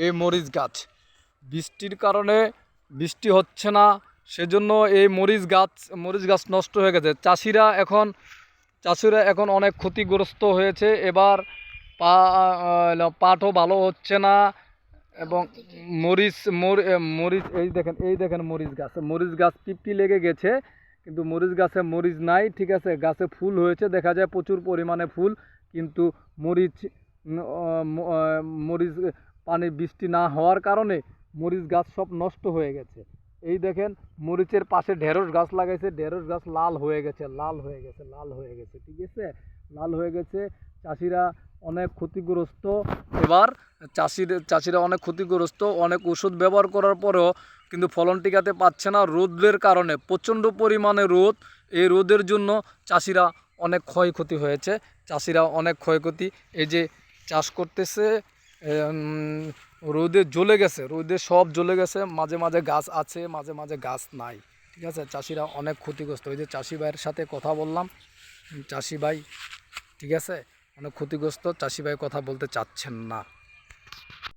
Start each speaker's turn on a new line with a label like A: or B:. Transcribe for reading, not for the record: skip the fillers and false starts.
A: এই মরিচ গাছ। বৃষ্টির কারণে বৃষ্টি হচ্ছে না, সেজন্য এই মরিচ গাছ নষ্ট হয়ে গেছে। চাষিরা এখন অনেক ক্ষতিগ্রস্ত হয়েছে। এবার পাটও ভালো হচ্ছে না। এবং মরিচ এই দেখেন মরিচ গাছ টিপটি লেগে গেছে, কিন্তু মরিচ গাছে মরিচ নাই। ঠিক আছে, গাছে ফুল হয়েছে, দেখা যায় প্রচুর পরিমাণে ফুল, কিন্তু মরিচ মরিচ পানি বৃষ্টি না হওয়ার কারণে মরিচ গাছ সব নষ্ট হয়ে গেছে। এই দেখেন মরিচের পাশে ঢেঁড়স গাছ লাগাইছে, ঢেঁড়স গাছ লাল হয়ে গেছে। ঠিক আছে, লাল হয়ে গেছে। চাষিরা অনেক ক্ষতিগ্রস্ত। এবার চাষিরা অনেক ক্ষতিগ্রস্ত, অনেক ওষুধ ব্যবহার করার পরেও কিন্তু ফলন টিকাতে পারছে না রোদের কারণে। প্রচণ্ড পরিমাণে রোদ, এই রোদের জন্য চাষিরা অনেক ক্ষয়ক্ষতি হয়েছে। এই যে চাষ করতেছে, রোদে সব জ্বলে গেছে। মাঝে মাঝে গাছ আছে, মাঝে মাঝে গাছ নাই। ঠিক আছে, চাষিরা অনেক ক্ষতিগ্রস্ত। ওই যে চাষি ভাইয়ের সাথে কথা বললাম, চাষি ভাই ঠিক আছে অনেক ক্ষতিগ্রস্ত, চাষি ভাই কথা বলতে চাচ্ছেন না।